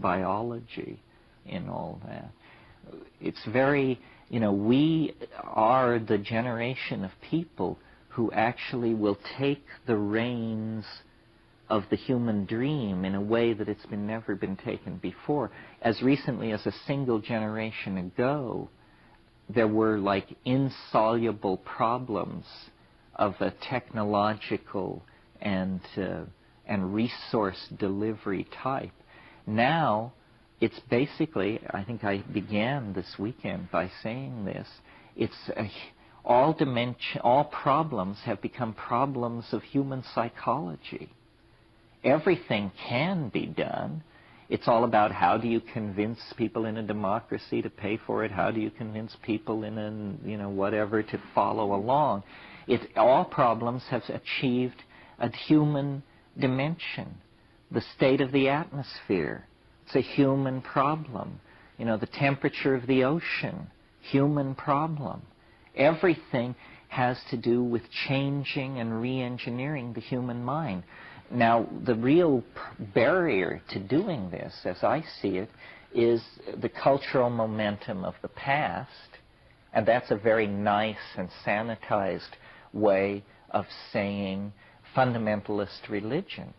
biology in all that. It's very, we are the generation of people who actually will take the reins of the human dream in a way that it's never been taken before. As recently as a single generation ago, there were like insoluble problems of a technological and resource delivery type. Now, it's basically, I think I began this weekend by saying this, all problems have become problems of human psychology. Everything can be done. It's all about how do you convince people in a democracy to pay for it, how do you convince people in a, whatever to follow along. All problems have achieved a human dimension. The state of the atmosphere, it's a human problem. The temperature of the ocean, human problem. Everything has to do with changing and re-engineering the human mind. Now, the real barrier to doing this, as I see it, is the cultural momentum of the past, and that's a very nice and sanitized way of saying fundamentalist religion.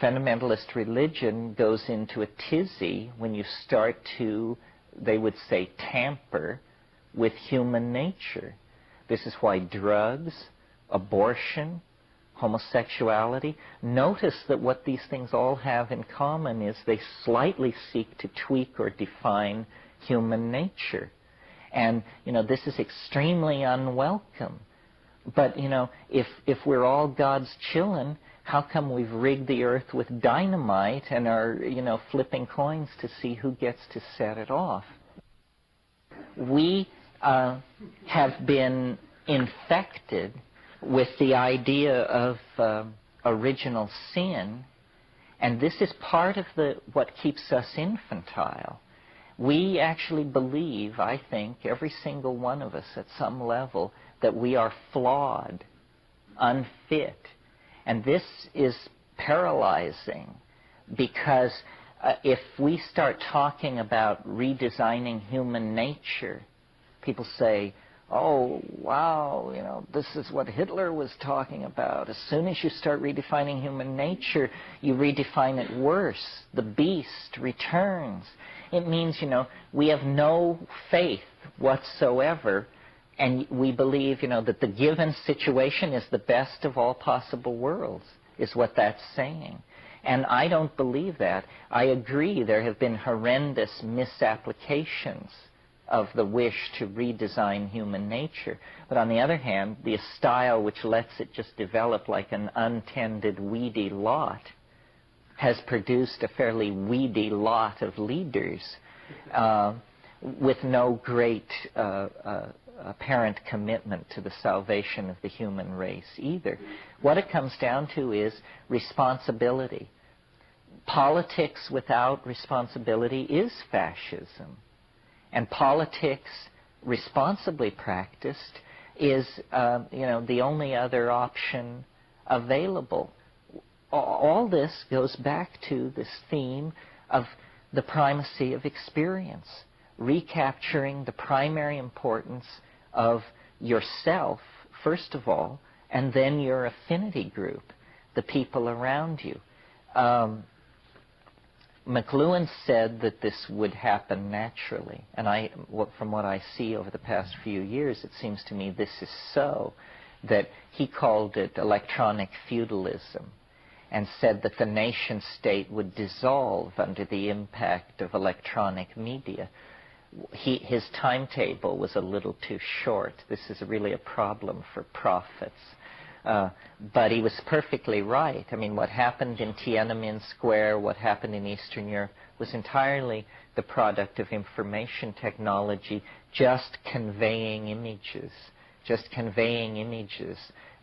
Fundamentalist religion goes into a tizzy when you start to, they would say, tamper with human nature. This is why drugs, abortion, homosexuality, notice that what these things all have in common is they slightly seek to tweak or define human nature. And, this is extremely unwelcome. But, if we're all God's children, how come we've rigged the earth with dynamite and are, flipping coins to see who gets to set it off? We have been infected with the idea of original sin, and this is part of what keeps us infantile. We actually believe, I think, every single one of us at some level, that we are flawed, unfit. And this is paralyzing because if we start talking about redesigning human nature, people say, oh, wow, this is what Hitler was talking about. As soon as you start redefining human nature, you redefine it worse. The beast returns. It means, we have no faith whatsoever, and we believe, that the given situation is the best of all possible worlds, is what that's saying. And I don't believe that. I agree there have been horrendous misapplications of the wish to redesign human nature. But on the other hand, the style which lets it just develop like an untended, weedy lot has produced a fairly weedy lot of leaders with no great apparent commitment to the salvation of the human race either. What it comes down to is responsibility. Politics without responsibility is fascism. And politics, responsibly practiced, is the only other option available. All this goes back to this theme of the primacy of experience, recapturing the primary importance of yourself, first of all, and then your affinity group, the people around you. McLuhan said that this would happen naturally, and from what I see over the past few years, it seems to me this is so, that he called it electronic feudalism, and said that the nation-state would dissolve under the impact of electronic media. His timetable was a little too short. This is really a problem for prophets. But he was perfectly right. I mean, what happened in Tiananmen Square, what happened in Eastern Europe, was entirely the product of information technology just conveying images. Just conveying images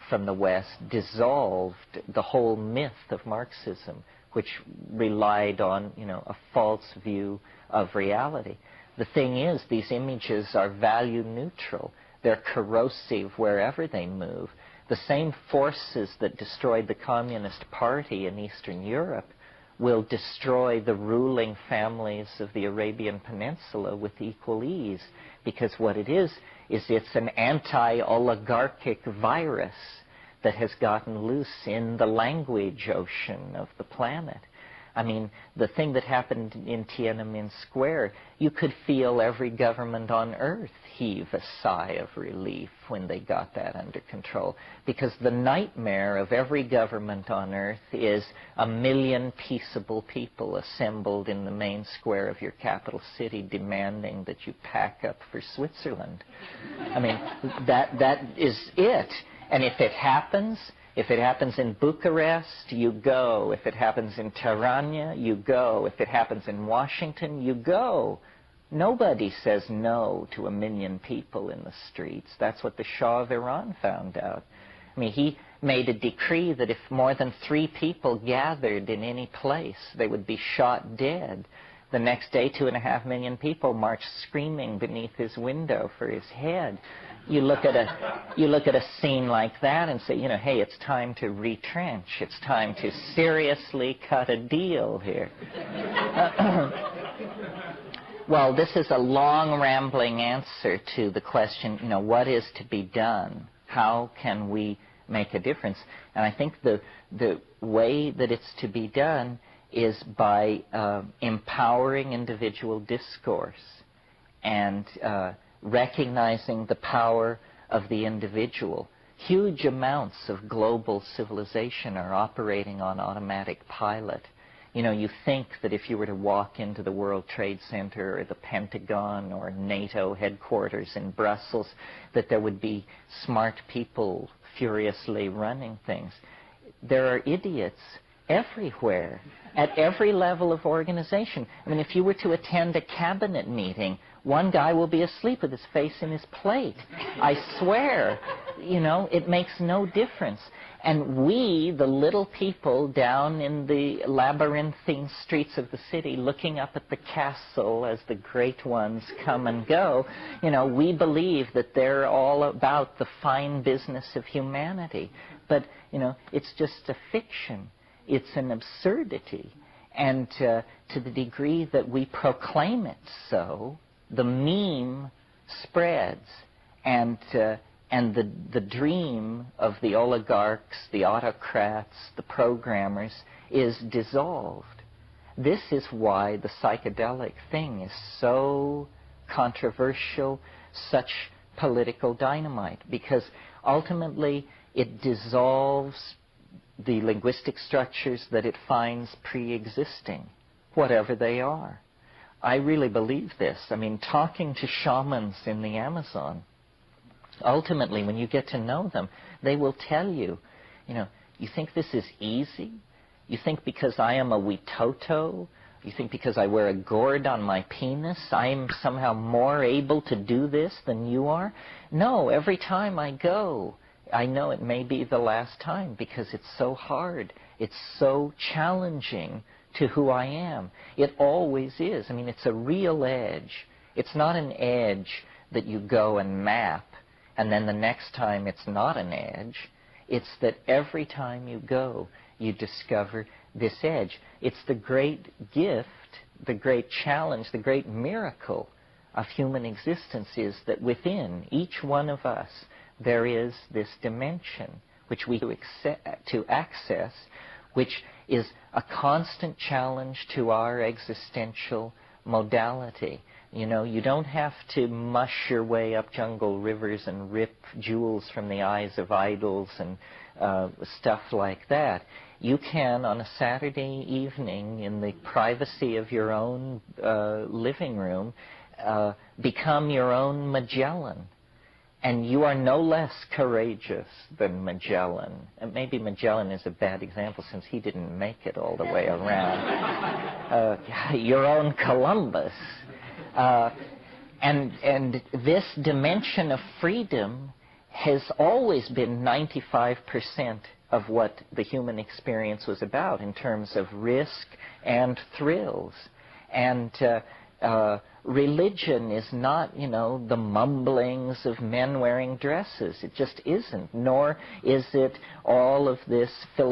from the West dissolved the whole myth of Marxism, which relied on, a false view of reality. The thing is, these images are value neutral. They're corrosive wherever they move. The same forces that destroyed the Communist Party in Eastern Europe will destroy the ruling families of the Arabian Peninsula with equal ease, because what it is it's an anti-oligarchic virus that has gotten loose in the language ocean of the planet. I mean, the thing that happened in Tiananmen Square, you could feel every government on earth heave a sigh of relief when they got that under control. Because the nightmare of every government on earth is 1 million peaceable people assembled in the main square of your capital city demanding that you pack up for Switzerland. I mean, that is it. And if it happens in Bucharest, you go. If it happens in Tirana, you go. If it happens in Washington, you go. Nobody says no to 1 million people in the streets. That's what the Shah of Iran found out. I mean, he made a decree that if more than 3 people gathered in any place, they would be shot dead. The next day, 2.5 million people marched screaming beneath his window for his head. You look at a scene like that and say, you know, hey, it's time to retrench. It's time to seriously cut a deal here. Well, this is a long, rambling answer to the question, you know, what is to be done? How can we make a difference? And I think the way that it's to be done is by empowering individual discourse and recognizing the power of the individual. Huge amounts of global civilization are operating on automatic pilot. You know, you think that if you were to walk into the World Trade Center or the Pentagon or NATO headquarters in Brussels, that there would be smart people furiously running things. There are idiots everywhere, at every level of organization. I mean, if you were to attend a cabinet meeting, one guy will be asleep with his face in his plate. I swear, you know, it makes no difference. And we, the little people down in the labyrinthine streets of the city, looking up at the castle as the great ones come and go, you know, we believe that they're all about the fine business of humanity. But, you know, it's just a fiction. It's an absurdity. And to the degree that we proclaim it so, the meme spreads, and the dream of the oligarchs, the autocrats, the programmers is dissolved. This is why the psychedelic thing is so controversial, such political dynamite, because ultimately it dissolves the linguistic structures that it finds pre-existing, whatever they are. I really believe this. I mean, talking to shamans in the Amazon, ultimately, when you get to know them, they will tell you, you know, you think this is easy? You think because I am a Witoto, you think because I wear a gourd on my penis, I am somehow more able to do this than you are? No, every time I go, I know it may be the last time because it's so hard. It's so challenging to who I am. It always is. I mean, it's a real edge. It's not an edge that you go and map, and then the next time it's not an edge. It's that every time you go, you discover this edge. It's the great gift, the great challenge, the great miracle of human existence is that within each one of us, there is this dimension which we to access, which is a constant challenge to our existential modality. You know, you don't have to mush your way up jungle rivers and rip jewels from the eyes of idols and stuff like that. You can, on a Saturday evening, in the privacy of your own living room, become your own Magellan. And you are no less courageous than Magellan. And maybe Magellan is a bad example since he didn't make it all the way around. Your own Columbus. And this dimension of freedom has always been 95% of what the human experience was about in terms of risk and thrills. And religion is not, you know, the mumblings of men wearing dresses. It just isn't. Nor is it all of this philosophy